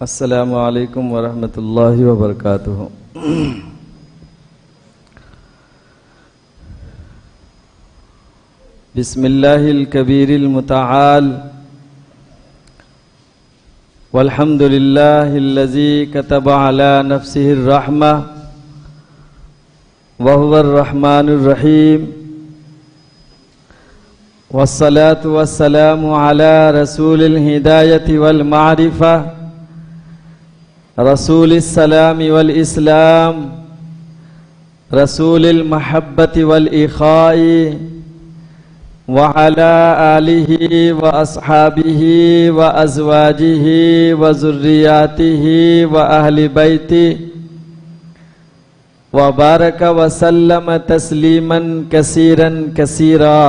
السلام علیکم ورحمۃ اللہ وبرکاتہ۔ بسم اللہ الکبیر المتعال والحمد للہ الذی کتب علی نفسہ الرحمہ وهو الرحمن الرحیم، والصلاة والسلام على رسول الہدایۃ والمعرفہ، رسول السلام والاسلام، رسول المحبت والإخاء، وعلى آلہ واصحابہ وازواجہ وذریاتہ واہل بیتہ، وبارک وسلم تسلیما کثیرا کثیرا۔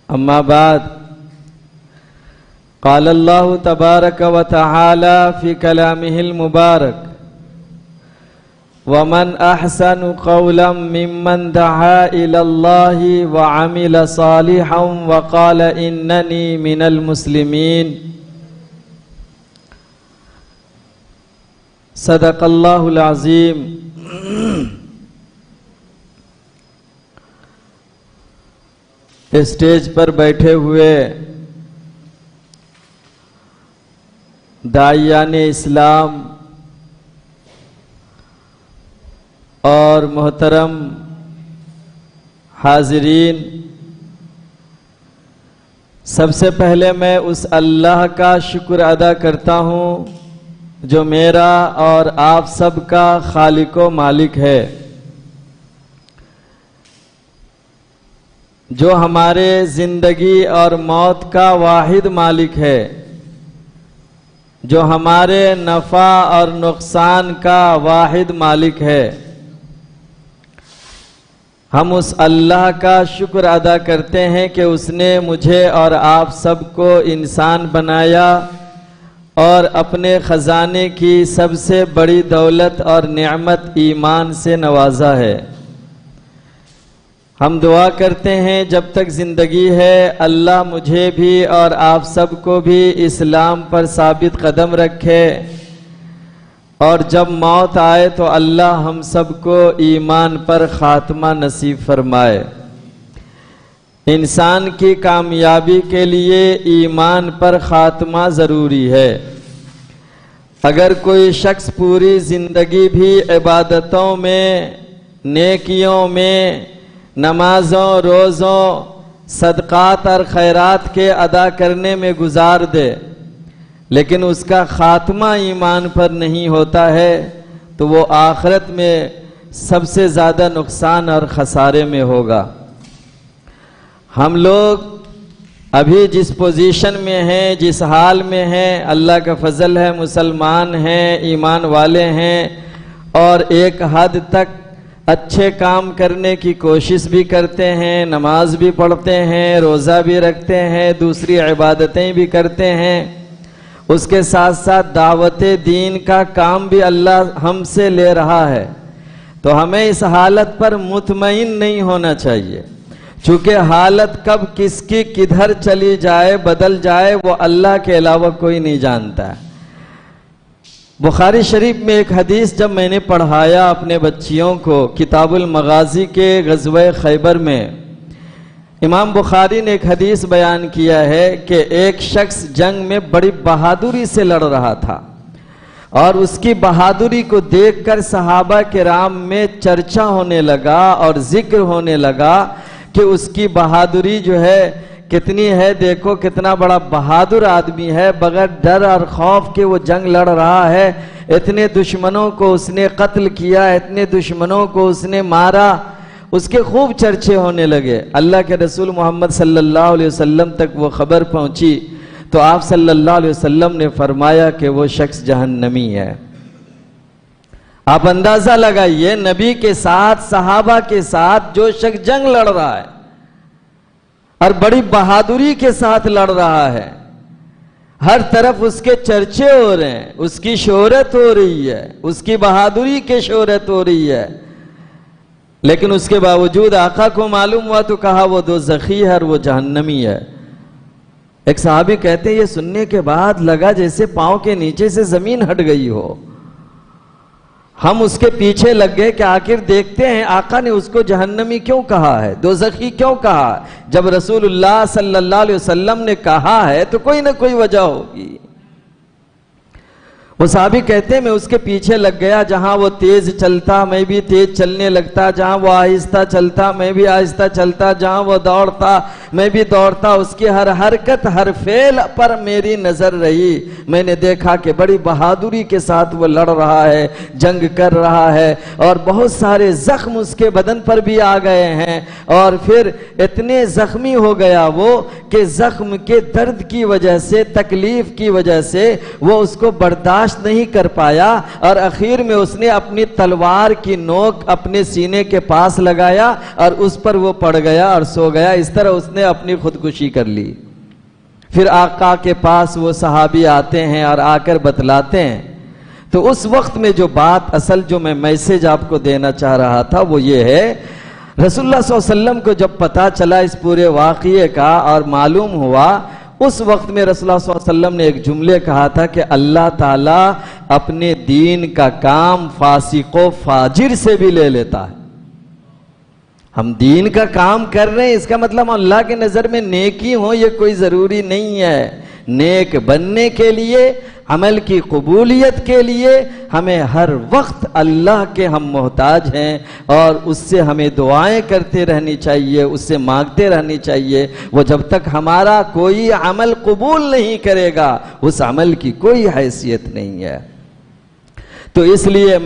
اما بعد، قال اللہ تبارک و تعالی فی کلامہ المبارک: ومن احسن قولا ممن دعا الی اللہ وعمل صالحا وقال اننی من المسلمین۔ صدق اللہ العظیم۔ اسٹیج پر بیٹھے ہوئے داعیان اسلام اور محترم حاضرین، سب سے پہلے میں اس اللہ کا شکر ادا کرتا ہوں جو میرا اور آپ سب کا خالق و مالک ہے، جو ہمارے زندگی اور موت کا واحد مالک ہے، جو ہمارے نفع اور نقصان کا واحد مالک ہے۔ ہم اس اللہ کا شکر ادا کرتے ہیں کہ اس نے مجھے اور آپ سب کو انسان بنایا اور اپنے خزانے کی سب سے بڑی دولت اور نعمت ایمان سے نوازا ہے۔ ہم دعا کرتے ہیں جب تک زندگی ہے اللہ مجھے بھی اور آپ سب کو بھی اسلام پر ثابت قدم رکھے، اور جب موت آئے تو اللہ ہم سب کو ایمان پر خاتمہ نصیب فرمائے۔ انسان کی کامیابی کے لیے ایمان پر خاتمہ ضروری ہے۔ اگر کوئی شخص پوری زندگی بھی عبادتوں میں، نیکیوں میں، نمازوں، روزوں، صدقات اور خیرات کے ادا کرنے میں گزار دے، لیکن اس کا خاتمہ ایمان پر نہیں ہوتا ہے تو وہ آخرت میں سب سے زیادہ نقصان اور خسارے میں ہوگا۔ ہم لوگ ابھی جس پوزیشن میں ہیں، جس حال میں ہیں، اللہ کا فضل ہے، مسلمان ہیں، ایمان والے ہیں، اور ایک حد تک اچھے کام کرنے کی کوشش بھی کرتے ہیں، نماز بھی پڑھتے ہیں، روزہ بھی رکھتے ہیں، دوسری عبادتیں بھی کرتے ہیں، اس کے ساتھ ساتھ دعوت دین کا کام بھی اللہ ہم سے لے رہا ہے، تو ہمیں اس حالت پر مطمئن نہیں ہونا چاہیے، چونکہ حالت کب کس کی کدھر چلی جائے، بدل جائے، وہ اللہ کے علاوہ کوئی نہیں جانتا ہے۔ بخاری شریف میں ایک حدیث جب میں نے پڑھایا اپنے بچیوں کو کتاب المغازی کے غزوہ خیبر میں، امام بخاری نے ایک حدیث بیان کیا ہے کہ ایک شخص جنگ میں بڑی بہادری سے لڑ رہا تھا، اور اس کی بہادری کو دیکھ کر صحابہ کرام میں چرچا ہونے لگا اور ذکر ہونے لگا کہ اس کی بہادری جو ہے کتنی ہے، دیکھو کتنا بڑا بہادر آدمی ہے، بغیر ڈر اور خوف کے وہ جنگ لڑ رہا ہے، اتنے دشمنوں کو اس نے قتل کیا، اتنے دشمنوں کو اس نے مارا، اس کے خوب چرچے ہونے لگے۔ اللہ کے رسول محمد صلی اللہ علیہ وسلم تک وہ خبر پہنچی تو آپ صلی اللہ علیہ وسلم نے فرمایا کہ وہ شخص جہنمی ہے۔ آپ اندازہ لگائیے، نبی کے ساتھ، صحابہ کے ساتھ جو شخص جنگ لڑ رہا ہے اور بڑی بہادری کے ساتھ لڑ رہا ہے، ہر طرف اس کے چرچے ہو رہے ہیں، اس کی شہرت ہو رہی ہے، اس کی بہادری کی شہرت ہو رہی ہے، لیکن اس کے باوجود آقا کو معلوم ہوا تو کہا وہ دوزخی ہے اور وہ جہنمی ہے۔ ایک صحابی کہتے ہیں یہ سننے کے بعد لگا جیسے پاؤں کے نیچے سے زمین ہٹ گئی ہو. ہم اس کے پیچھے لگ گئے کہ آخر دیکھتے ہیں آقا نے اس کو جہنمی کیوں کہا ہے, دوزخی کیوں کہا. جب رسول اللہ صلی اللہ علیہ وسلم نے کہا ہے تو کوئی نہ کوئی وجہ ہوگی. وہ صحابی کہتے ہیں میں اس کے پیچھے لگ گیا, جہاں وہ تیز چلتا میں بھی تیز چلنے لگتا, جہاں وہ آہستہ چلتا میں بھی آہستہ چلتا, جہاں وہ دوڑتا میں بھی دوڑتا. اس کی ہر حرکت ہر فعل پر میری نظر رہی. میں نے دیکھا کہ بڑی بہادری کے ساتھ وہ لڑ رہا ہے, جنگ کر رہا ہے, اور بہت سارے زخم اس کے بدن پر بھی آ گئے ہیں. اور پھر اتنے زخمی ہو گیا وہ کہ زخم کے درد کی وجہ سے, تکلیف کی وجہ سے وہ اس کو برداشت نہیں کر پایا, اور اخیر میں اس نے اپنی تلوار کی نوک اپنے سینے کے پاس لگایا اور اس پر وہ پڑ گیا اور سو گیا. اس طرح اس نے اپنی خودکشی کر لی. پھر آقا کے پاس وہ صحابی آتے ہیں اور آ کر بتلاتے ہیں. تو اس وقت میں جو بات اصل جو میں میسج آپ کو دینا چاہ رہا تھا وہ یہ ہے, رسول اللہ صلی اللہ علیہ وسلم کو جب پتا چلا اس پورے واقعے کا اور معلوم ہوا, اس وقت میں رسول اللہ صلی اللہ علیہ وسلم نے ایک جملے کہا تھا کہ اللہ تعالیٰ اپنے دین کا کام فاسق و فاجر سے بھی لے لیتا ہے. ہم دین کا کام کر رہے ہیں, اس کا مطلب اللہ کے نظر میں نیکی ہو یہ کوئی ضروری نہیں ہے. نیک بننے کے لیے, عمل کی قبولیت کے لیے ہمیں ہر وقت اللہ کے ہم محتاج ہیں, اور اس سے ہمیں دعائیں کرتے رہنی چاہیے, اس سے مانگتے رہنی چاہیے. وہ جب تک ہمارا کوئی عمل قبول نہیں کرے گا اس عمل کی کوئی حیثیت نہیں ہے. تو اس لیے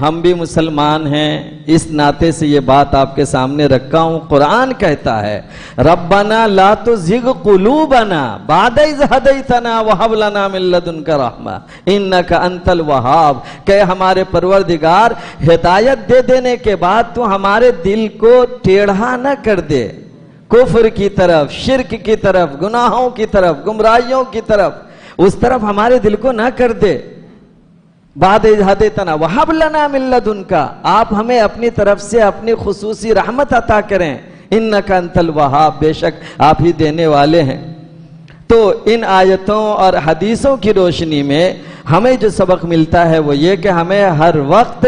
ہم بھی مسلمان ہیں, اس ناطے سے یہ بات آپ کے سامنے رکھا ہوں. قرآن کہتا ہے ربنا لا تزغ قلوبنا بعد اذ ہدیتنا وہب لنا من لدنک رحمہ انک انت الوہاب. کہ ہمارے پروردگار ہدایت دے دینے کے بعد تو ہمارے دل کو ٹیڑھا نہ کر دے کفر کی طرف, شرک کی طرف, گناہوں کی طرف, گمراہیوں کی طرف, اس طرف ہمارے دل کو نہ کر دے. بعد ہدیتنا وہب لنا من لدنک, آپ ہمیں اپنی طرف سے اپنی خصوصی رحمت عطا کریں. انک انت الوہاب, بے شک آپ ہی دینے والے ہیں. تو ان آیتوں اور حدیثوں کی روشنی میں ہمیں جو سبق ملتا ہے وہ یہ کہ ہمیں ہر وقت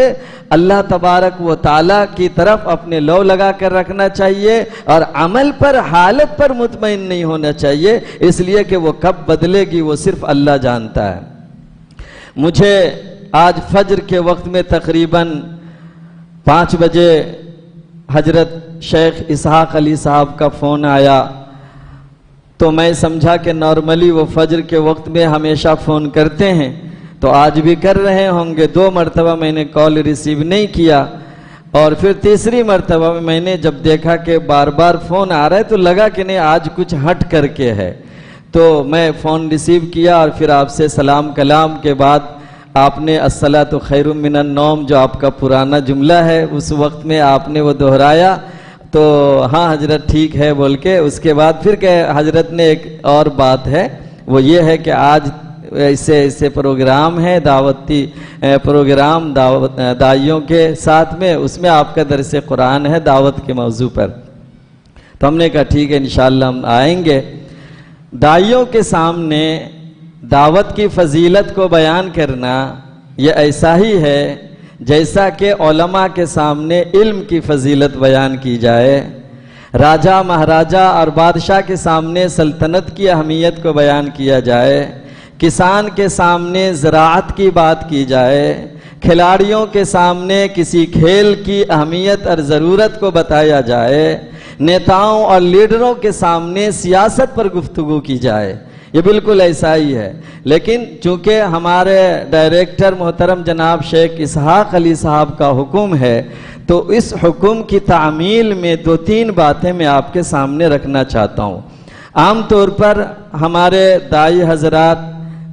اللہ تبارک و تعالیٰ کی طرف اپنے لو لگا کر رکھنا چاہیے, اور عمل پر, حالت پر مطمئن نہیں ہونا چاہیے, اس لیے کہ وہ کب بدلے گی وہ صرف اللہ جانتا ہے. مجھے آج فجر کے وقت میں تقریباً 5 بجے حضرت شیخ اسحاق علی صاحب کا فون آیا. تو میں سمجھا کہ نارملی وہ فجر کے وقت میں ہمیشہ فون کرتے ہیں, تو آج بھی کر رہے ہوں گے. 2 مرتبہ میں نے کال ریسیو نہیں کیا, اور پھر تیسری مرتبہ میں نے جب دیکھا کہ بار بار فون آ رہا ہے تو لگا کہ نہیں آج کچھ ہٹ کر کے ہے. تو میں فون ریسیو کیا, اور پھر آپ سے سلام کلام کے بعد آپ نے الصلاۃ خیر من النوم جو آپ کا پرانا جملہ ہے اس وقت میں آپ نے وہ دہرایا. تو ہاں حضرت ٹھیک ہے بول کے, اس کے بعد پھر کہ حضرت نے ایک اور بات ہے وہ یہ ہے کہ آج ایسے پروگرام ہے, دعوتی پروگرام دائیوں کے ساتھ میں, اس میں آپ کا درس قرآن ہے دعوت کے موضوع پر. تو ہم نے کہا ٹھیک ہے انشاءاللہ ہم آئیں گے. دائیوں کے سامنے دعوت کی فضیلت کو بیان کرنا یہ ایسا ہی ہے جیسا کہ علماء کے سامنے علم کی فضیلت بیان کی جائے, راجہ مہاراجہ اور بادشاہ کے سامنے سلطنت کی اہمیت کو بیان کیا جائے, کسان کے سامنے زراعت کی بات کی جائے, کھلاڑیوں کے سامنے کسی کھیل کی اہمیت اور ضرورت کو بتایا جائے, نیتاؤں اور لیڈروں کے سامنے سیاست پر گفتگو کی جائے. یہ بالکل ایسا ہی ہے. لیکن چونکہ ہمارے ڈائریکٹر محترم جناب شیخ اسحاق علی صاحب کا حکم ہے, تو اس حکم کی تعمیل میں 2-3 باتیں میں آپ کے سامنے رکھنا چاہتا ہوں. عام طور پر ہمارے دائی حضرات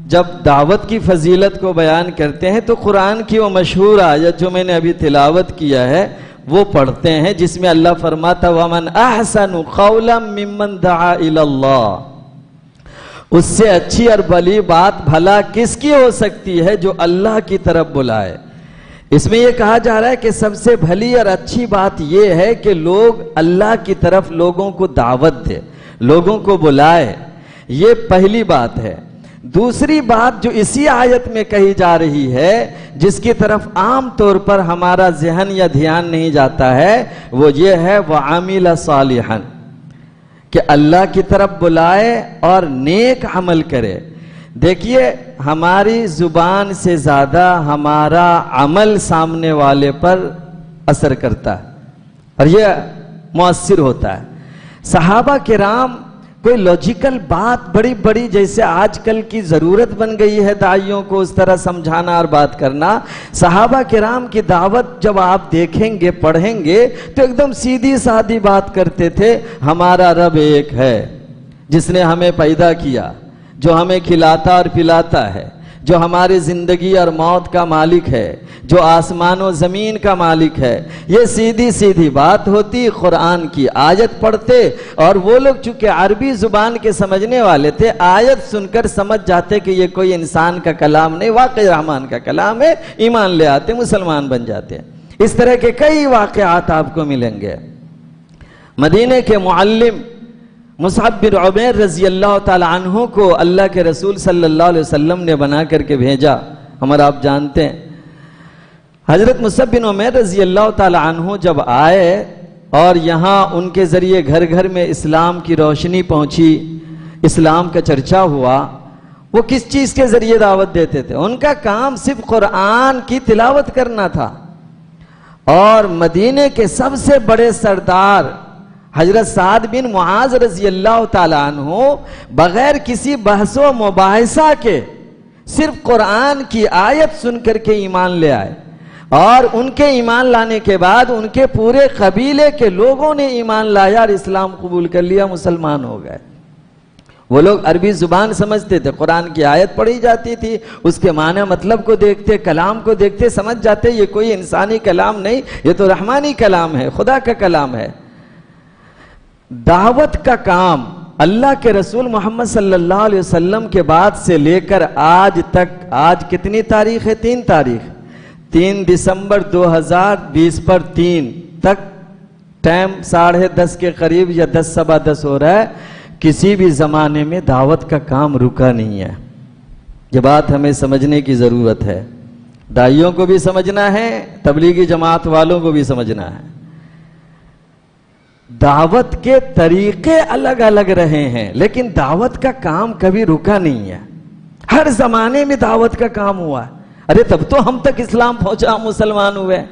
جب دعوت کی فضیلت کو بیان کرتے ہیں تو قرآن کی وہ مشہور آیت جو میں نے ابھی تلاوت کیا ہے وہ پڑھتے ہیں, جس میں اللہ فرماتا وَمَنْ أَحْسَنُ قَوْلًا مِّمَّنْ دَعَا إِلَى اللَّهِ. اس سے اچھی اور بھلی بات بھلا کس کی ہو سکتی ہے جو اللہ کی طرف بلائے. اس میں یہ کہا جا رہا ہے کہ سب سے بھلی اور اچھی بات یہ ہے کہ لوگ اللہ کی طرف لوگوں کو دعوت دے, لوگوں کو بلائے. یہ پہلی بات ہے۔ دوسری بات جو اسی آیت میں کہی جا رہی ہے، جس کی طرف عام طور پر ہمارا ذہن یا دھیان نہیں جاتا ہے، وہ یہ ہے وَعَمِلَ صَالِحًا، کہ اللہ کی طرف بلائے اور نیک عمل کرے۔ دیکھیے ہماری زبان سے زیادہ ہمارا عمل سامنے والے پر اثر کرتا ہے اور یہ مؤثر ہوتا ہے۔ صحابہ کرام کوئی لاجیکل بات بڑی بڑی جیسے آج کل کی ضرورت بن گئی ہے داعیوں کو اس طرح سمجھانا اور بات کرنا، صحابہ کرام کی دعوت جب آپ دیکھیں گے پڑھیں گے تو ایک دم سیدھی سادھی بات کرتے تھے۔ ہمارا رب ایک ہے جس نے ہمیں پیدا کیا، جو ہمیں کھلاتا اور پلاتا ہے، جو ہماری زندگی اور موت کا مالک ہے، جو آسمان و زمین کا مالک ہے۔ یہ سیدھی سیدھی بات ہوتی، قرآن کی آیت پڑھتے اور وہ لوگ چونکہ عربی زبان کے سمجھنے والے تھے، آیت سن کر سمجھ جاتے کہ یہ کوئی انسان کا کلام نہیں، واقعی رحمان کا کلام ہے، ایمان لے آتے، مسلمان بن جاتے۔ اس طرح کے کئی واقعات آپ کو ملیں گے۔ مدینے کے معلم مصعب بن عمیر رضی اللہ تعالی عنہ کو اللہ کے رسول صلی اللہ علیہ وسلم نے بنا کر کے بھیجا، ہمارا آپ جانتے ہیں۔ حضرت مصعب بن عمیر رضی اللہ تعالی عنہ جب آئے اور یہاں ان کے ذریعے گھر گھر میں اسلام کی روشنی پہنچی، اسلام کا چرچا ہوا، وہ کس چیز کے ذریعے دعوت دیتے تھے؟ ان کا کام صرف قرآن کی تلاوت کرنا تھا، اور مدینے کے سب سے بڑے سردار حضرت سعد بن معاذ رضی اللہ تعالیٰ عنہ بغیر کسی بحث و مباحثہ کے صرف قرآن کی آیت سن کر کے ایمان لے آئے، اور ان کے ایمان لانے کے بعد ان کے پورے قبیلے کے لوگوں نے ایمان لایا اور اسلام قبول کر لیا، مسلمان ہو گئے۔ وہ لوگ عربی زبان سمجھتے تھے، قرآن کی آیت پڑھی جاتی تھی، اس کے معنی مطلب کو دیکھتے، کلام کو دیکھتے، سمجھ جاتے یہ کوئی انسانی کلام نہیں، یہ تو رحمانی کلام ہے، خدا کا کلام ہے۔ دعوت کا کام اللہ کے رسول محمد صلی اللہ علیہ وسلم کے بعد سے لے کر آج تک، آج کتنی تاریخ ہے؟ 3 تاریخ، 3 دسمبر 2020 پر 3 تک، ٹائم 10:30 کے قریب یا 10 سوا 10 ہو رہا ہے۔ کسی بھی زمانے میں دعوت کا کام رکا نہیں ہے۔ یہ بات ہمیں سمجھنے کی ضرورت ہے، داعیوں کو بھی سمجھنا ہے، تبلیغی جماعت والوں کو بھی سمجھنا ہے۔ دعوت کے طریقے الگ الگ رہے ہیں لیکن دعوت کا کام کبھی رکا نہیں ہے، ہر زمانے میں دعوت کا کام ہوا ہے۔ ارے تب تو ہم تک اسلام پہنچا، ہم مسلمان ہوئے۔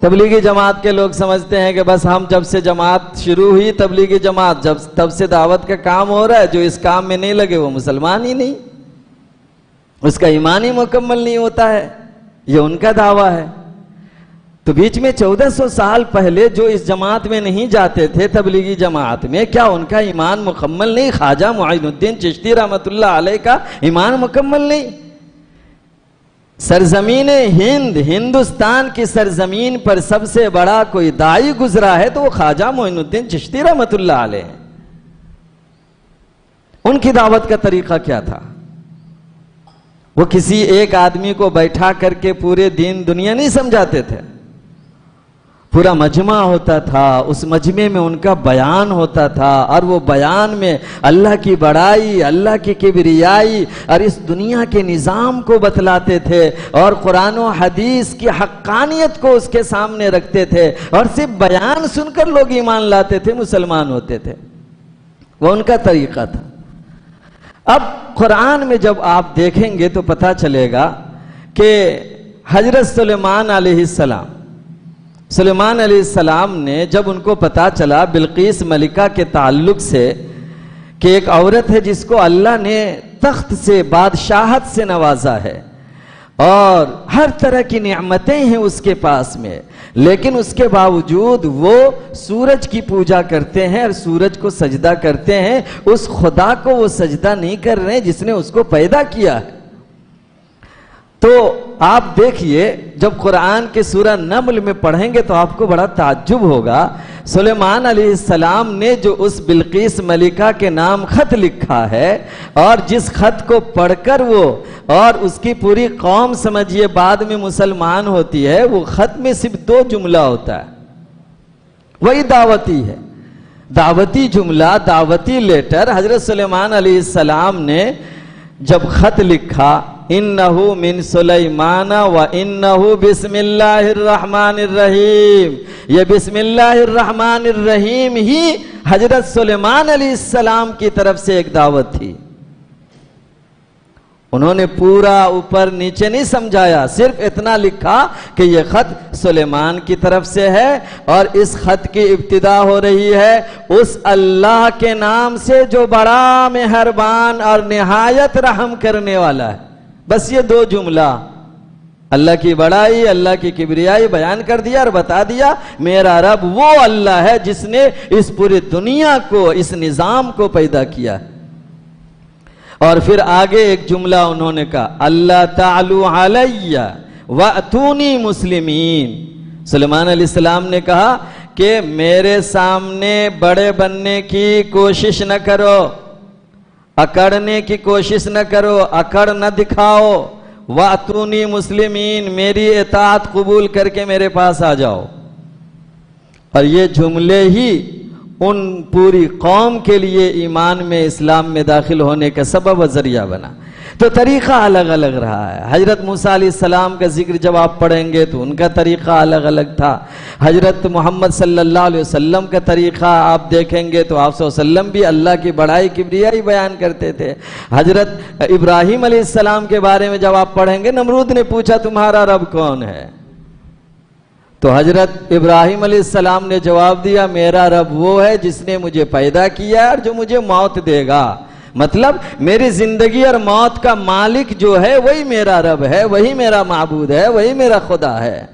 تبلیغی جماعت کے لوگ سمجھتے ہیں کہ بس ہم جب سے جماعت شروع ہوئی، تبلیغی جماعت جب تب سے دعوت کا کام ہو رہا ہے، جو اس کام میں نہیں لگے وہ مسلمان ہی نہیں، اس کا ایمان ہی مکمل نہیں ہوتا ہے، یہ ان کا دعویٰ ہے۔ تو بیچ میں 1400 سال پہلے جو اس جماعت میں نہیں جاتے تھے، تبلیغی جماعت میں، کیا ان کا ایمان مکمل نہیں؟ خواجہ معین الدین چشتی رحمت اللہ علیہ کا ایمان مکمل نہیں؟ سرزمین ہند، ہندوستان کی سرزمین پر سب سے بڑا کوئی داعی گزرا ہے تو وہ خواجہ معین الدین چشتی رحمت اللہ علیہ ہیں۔ ان کی دعوت کا طریقہ کیا تھا؟ وہ کسی ایک آدمی کو بیٹھا کر کے پورے دین دنیا نہیں سمجھاتے تھے، پورا مجمع ہوتا تھا، اس مجمع میں ان کا بیان ہوتا تھا، اور وہ بیان میں اللہ کی بڑائی، اللہ کی کبریائی اور اس دنیا کے نظام کو بتلاتے تھے، اور قرآن و حدیث کی حقانیت کو اس کے سامنے رکھتے تھے، اور صرف بیان سن کر لوگ ایمان لاتے تھے، مسلمان ہوتے تھے۔ وہ ان کا طریقہ تھا۔ اب قرآن میں جب آپ دیکھیں گے تو پتہ چلے گا کہ حضرت سلیمان علیہ السلام نے جب ان کو پتا چلا بلقیس ملکہ کے تعلق سے کہ ایک عورت ہے جس کو اللہ نے تخت سے، بادشاہت سے نوازا ہے، اور ہر طرح کی نعمتیں ہیں اس کے پاس میں، لیکن اس کے باوجود وہ سورج کی پوجا کرتے ہیں اور سورج کو سجدہ کرتے ہیں، اس خدا کو وہ سجدہ نہیں کر رہے ہیں جس نے اس کو پیدا کیا ہے۔ تو آپ دیکھیے جب قرآن کے سورہ نمل میں پڑھیں گے تو آپ کو بڑا تعجب ہوگا، سلیمان علیہ السلام نے جو اس بلقیس ملکہ کے نام خط لکھا ہے، اور جس خط کو پڑھ کر وہ اور اس کی پوری قوم سمجھیے بعد میں مسلمان ہوتی ہے، وہ خط میں صرف 2 جملہ ہوتا ہے، وہی دعوتی ہے۔ دعوتی جملہ، دعوتی لیٹر حضرت سلیمان علیہ السلام نے جب خط لکھا، انہو من سلیمان و انہو بسم اللہ الرحمن الرحیم، یہ بسم اللہ الرحمن الرحیم ہی حضرت سلیمان علیہ السلام کی طرف سے ایک دعوت تھی۔ انہوں نے پورا اوپر نیچے نہیں سمجھایا، صرف اتنا لکھا کہ یہ خط سلیمان کی طرف سے ہے اور اس خط کی ابتدا ہو رہی ہے اس اللہ کے نام سے جو بڑا مہربان اور نہایت رحم کرنے والا ہے۔ بس یہ دو جملہ، اللہ کی بڑائی، اللہ کی کبریائی بیان کر دیا اور بتا دیا میرا رب وہ اللہ ہے جس نے اس پوری دنیا کو، اس نظام کو پیدا کیا ہے۔ اور پھر آگے ایک جملہ انہوں نے کہا، اللہ تعالو علیہ واتونی مسلمین۔ سلیمان علیہ السلام نے کہا کہ میرے سامنے بڑے بننے کی کوشش نہ کرو، اکڑنے کی کوشش نہ کرو، اکڑ نہ دکھاؤ، واتونی مسلمین، میری اطاعت قبول کر کے میرے پاس آ جاؤ۔ اور یہ جملے ہی ان پوری قوم کے لیے ایمان میں، اسلام میں داخل ہونے کا سبب و ذریعہ بنا۔ تو طریقہ الگ الگ رہا ہے۔ حضرت موسیٰ علیہ السلام کا ذکر جب آپ پڑھیں گے تو ان کا طریقہ الگ الگ تھا۔ حضرت محمد صلی اللہ علیہ وسلم کا طریقہ آپ دیکھیں گے تو آپ صلی اللہ علیہ وسلم بھی اللہ کی بڑائی کبریائی بیان کرتے تھے۔ حضرت ابراہیم علیہ السلام کے بارے میں جب آپ پڑھیں گے، نمرود نے پوچھا تمہارا رب کون ہے؟ تو حضرت ابراہیم علیہ السلام نے جواب دیا میرا رب وہ ہے جس نے مجھے پیدا کیا اور جو مجھے موت دے گا۔ مطلب میری زندگی اور موت کا مالک جو ہے وہی میرا رب ہے، وہی میرا معبود ہے، وہی میرا خدا ہے۔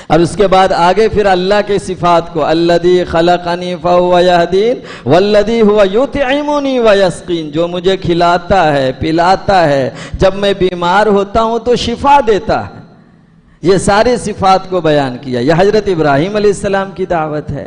اور اس کے بعد آگے پھر اللہ کے صفات کو، الذی خلقنی فہو یہدین والذی ہوا یطعمنی ویسقین، جو مجھے کھلاتا ہے، پلاتا ہے، جب میں بیمار ہوتا ہوں تو شفا دیتا ہے۔ یہ سارے صفات کو بیان کیا۔ یہ حضرت ابراہیم علیہ السلام کی دعوت ہے۔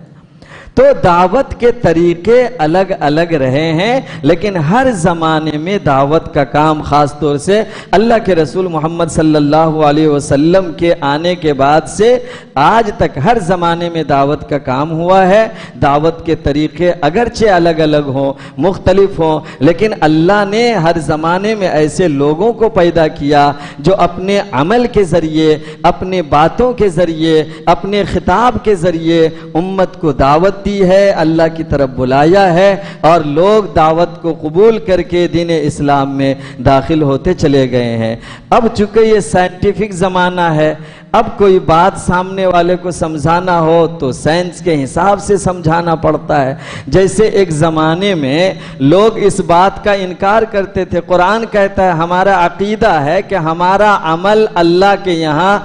تو دعوت کے طریقے الگ الگ رہے ہیں، لیکن ہر زمانے میں دعوت کا کام خاص طور سے اللہ کے رسول محمد صلی اللہ علیہ وسلم کے آنے کے بعد سے آج تک ہر زمانے میں دعوت کا کام ہوا ہے۔ دعوت کے طریقے اگرچہ الگ الگ ہوں، مختلف ہوں، لیکن اللہ نے ہر زمانے میں ایسے لوگوں کو پیدا کیا جو اپنے عمل کے ذریعے، اپنے باتوں کے ذریعے، اپنے خطاب کے ذریعے امت کو دعوت دی ہے، اللہ کی طرف بلایا ہے، اور لوگ دعوت کو قبول کر کے دین اسلام میں داخل ہوتے چلے گئے ہیں۔ اب چونکہ یہ سائنٹیفک زمانہ ہے، اب کوئی بات سامنے والے کو سمجھانا ہو تو سائنس کے حساب سے سمجھانا پڑتا ہے۔ جیسے ایک زمانے میں لوگ اس بات کا انکار کرتے تھے، قرآن کہتا ہے ہمارا عقیدہ ہے کہ ہمارا عمل اللہ کے یہاں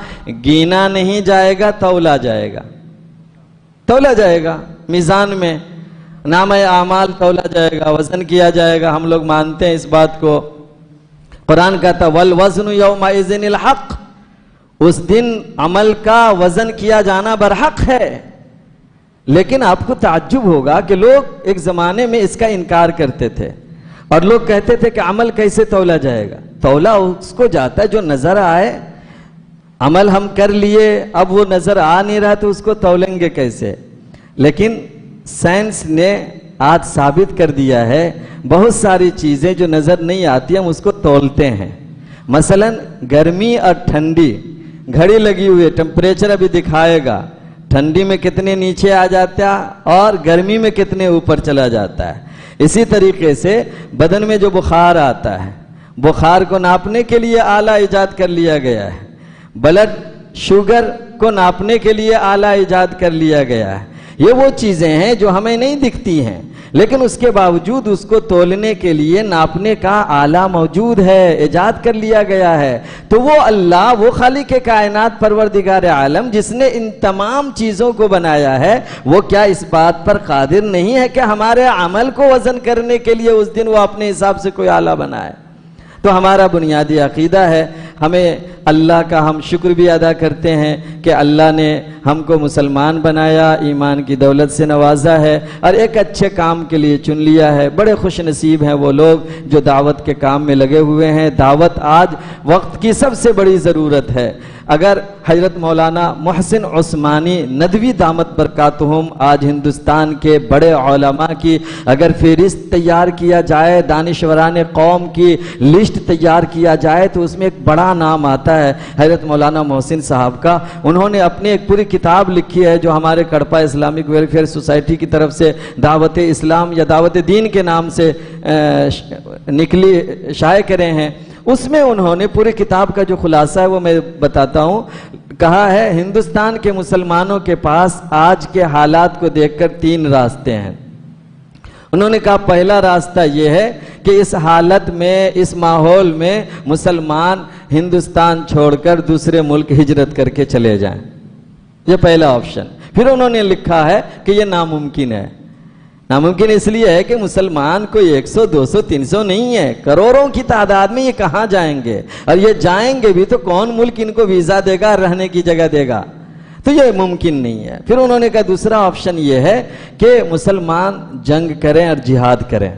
گینا نہیں جائے گا، تولا جائے گا، تولا جائے گا، میزان میں نامہ اعمال تولا جائے گا، وزن کیا جائے گا۔ ہم لوگ مانتے ہیں اس بات کو۔ قرآن کہتا والوزن یومئذ الحق، اس دن عمل کا وزن کیا جانا برحق ہے۔ لیکن آپ کو تعجب ہوگا کہ لوگ ایک زمانے میں اس کا انکار کرتے تھے، اور لوگ کہتے تھے کہ عمل کیسے تولا جائے گا؟ تولا اس کو جاتا ہے جو نظر آئے۔ عمل ہم کر لیے، اب وہ نظر آ نہیں رہا تو اس کو تولیں گے کیسے؟ لیکن سائنس نے آج ثابت کر دیا ہے بہت ساری چیزیں جو نظر نہیں آتی ہم اس کو تولتے ہیں۔ مثلا گرمی اور ٹھنڈی، گھڑی لگی ہوئی ہے، ٹمپریچر ابھی دکھائے گا، ٹھنڈی میں کتنے نیچے آ جاتا ہے اور گرمی میں کتنے اوپر چلا جاتا ہے۔ اسی طریقے سے بدن میں جو بخار آتا ہے، بخار کو ناپنے کے لیے آلہ ایجاد کر لیا گیا ہے، بلڈ شوگر کو ناپنے کے لیے آلہ ایجاد کر لیا گیا ہے۔ یہ وہ چیزیں ہیں جو ہمیں نہیں دکھتی ہیں، لیکن اس کے باوجود اس کو تولنے کے لیے ناپنے کا آلہ موجود ہے، ایجاد کر لیا گیا ہے۔ تو وہ اللہ، وہ خالق کائنات، پروردگار عالم، جس نے ان تمام چیزوں کو بنایا ہے، وہ کیا اس بات پر قادر نہیں ہے کہ ہمارے عمل کو وزن کرنے کے لیے اس دن وہ اپنے حساب سے کوئی آلہ بنائے؟ تو ہمارا بنیادی عقیدہ ہے، ہمیں اللہ کا ہم شکر بھی ادا کرتے ہیں کہ اللہ نے ہم کو مسلمان بنایا، ایمان کی دولت سے نوازا ہے اور ایک اچھے کام کے لیے چن لیا ہے۔ بڑے خوش نصیب ہیں وہ لوگ جو دعوت کے کام میں لگے ہوئے ہیں۔ دعوت آج وقت کی سب سے بڑی ضرورت ہے۔ اگر حضرت مولانا محسن عثمانی ندوی دامت برکاتہم آج ہندوستان کے بڑے علماء کی اگر فہرست تیار کیا جائے، دانشوران قوم کی لسٹ تیار کیا جائے تو اس میں ایک بڑا نام آتا ہے حضرت مولانا محسن صاحب کا۔ انہوں نے اپنی ایک پوری کتاب لکھی ہے جو ہمارے کڑپا اسلامک ویلفیئر سوسائٹی کی طرف سے دعوت اسلام یا دعوت دین کے نام سے نکلی شائع کرے ہیں۔ اس میں انہوں نے پوری کتاب کا جو خلاصہ ہے وہ میں بتاتا ہوں۔ کہا ہے ہندوستان کے مسلمانوں کے پاس آج کے حالات کو دیکھ کر 3 راستے ہیں۔ انہوں نے کہا پہلا راستہ یہ ہے کہ اس حالت میں، اس ماحول میں مسلمان ہندوستان چھوڑ کر دوسرے ملک ہجرت کر کے چلے جائیں، یہ پہلا آپشن۔ پھر انہوں نے لکھا ہے کہ یہ ناممکن ہے۔ ناممکن اس لیے ہے کہ مسلمان کوئی 100 200 300 نہیں ہے، کروڑوں کی تعداد میں یہ کہاں جائیں گے، اور یہ جائیں گے بھی تو کون ملک ان کو ویزا دے گا، رہنے کی جگہ دے گا، تو یہ ممکن نہیں ہے۔ پھر انہوں نے کہا دوسرا آپشن یہ ہے کہ مسلمان جنگ کریں اور جہاد کریں۔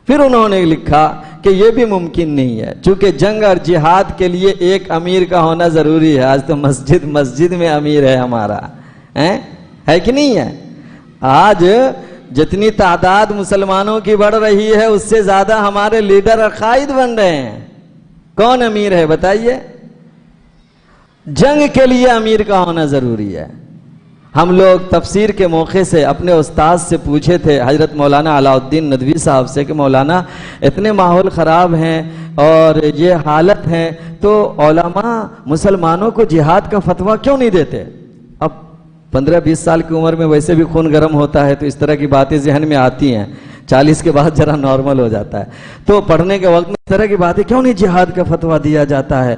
پھر انہوں نے لکھا کہ یہ بھی ممکن نہیں ہے، چونکہ جنگ اور جہاد کے لیے ایک امیر کا ہونا ضروری ہے۔ آج تو مسجد میں امیر ہے ہمارا، ہے کہ نہیں ہے؟ آج جتنی تعداد مسلمانوں کی بڑھ رہی ہے اس سے زیادہ ہمارے لیڈر اور قائد بن رہے ہیں۔ کون امیر ہے بتائیے؟ جنگ کے لیے امیر کا ہونا ضروری ہے۔ ہم لوگ تفسیر کے موقع سے اپنے استاد سے پوچھے تھے حضرت مولانا علاء الدین ندوی صاحب سے کہ مولانا اتنے ماحول خراب ہیں اور یہ حالت ہے تو علماء مسلمانوں کو جہاد کا فتویٰ کیوں نہیں دیتے؟ اب 15-20 سال کی عمر میں ویسے بھی خون گرم ہوتا ہے تو اس طرح کی باتیں ذہن میں آتی ہیں، 40 کے بعد ذرا نارمل ہو جاتا ہے، تو پڑھنے کے وقت میں اس طرح کی باتیں کیوں نہیں جہاد کا فتویٰ دیا جاتا ہے؟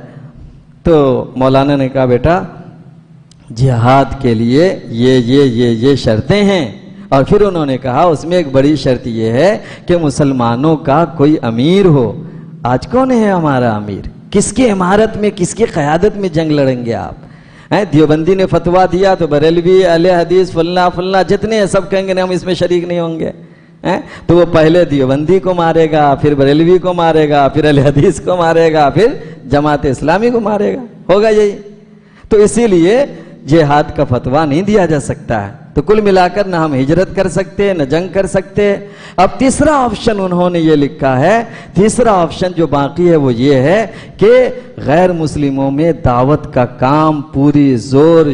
تو مولانا نے کہا بیٹا جہاد کے لیے یہ شرطیں ہیں، اور پھر انہوں نے کہا اس میں ایک بڑی شرط یہ ہے کہ مسلمانوں کا کوئی امیر ہو۔ آج کون ہے ہمارا امیر؟ کس کی عمارت میں، کس کی قیادت میں جنگ لڑیں گے آپ؟ دیوبندی نے فتویٰ دیا تو بریلوی، اہل حدیث، فلاں جتنے ہیں سب کہیں گے ہم اس میں شریک نہیں ہوں گے، تو وہ پہلے دیوبندی کو مارے گا، پھر بریلوی کو مارے گا، پھر اہل حدیث کو مارے گا، پھر جماعت اسلامی کو مارے گا، ہوگا یہی۔ تو اسی لیے جہاد کا فتویٰ نہیں دیا جا سکتا ہے۔ تو کل ملا کر نہ ہم ہجرت کر سکتے نہ جنگ کر سکتے۔ اب تیسرا آپشن انہوں نے یہ لکھا ہے، تیسرا آپشن جو باقی ہے وہ یہ ہے کہ غیر مسلموں میں دعوت کا کام پوری زور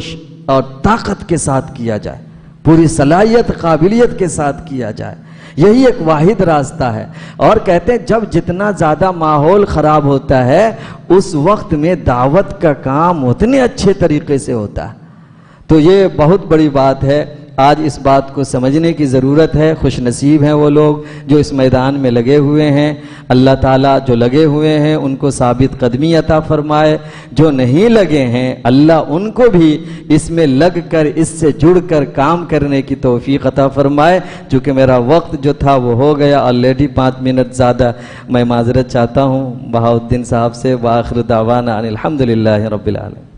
اور طاقت کے ساتھ کیا جائے، پوری صلاحیت قابلیت کے ساتھ کیا جائے، یہی ایک واحد راستہ ہے۔ اور کہتے ہیں جب جتنا زیادہ ماحول خراب ہوتا ہے اس وقت میں دعوت کا کام اتنے اچھے طریقے سے ہوتا ہے۔ تو یہ بہت بڑی بات ہے، آج اس بات کو سمجھنے کی ضرورت ہے۔ خوش نصیب ہیں وہ لوگ جو اس میدان میں لگے ہوئے ہیں۔ اللہ تعالیٰ جو لگے ہوئے ہیں ان کو ثابت قدمی عطا فرمائے، جو نہیں لگے ہیں اللہ ان کو بھی اس میں لگ کر، اس سے جڑ کر کام کرنے کی توفیق عطا فرمائے۔ چونکہ میرا وقت جو تھا وہ ہو گیا، آلریڈی 5 منٹ زیادہ، میں معذرت چاہتا ہوں بہاؤالدین صاحب سے۔ وآخر دعوانا ان الحمدللہ رب العالمین۔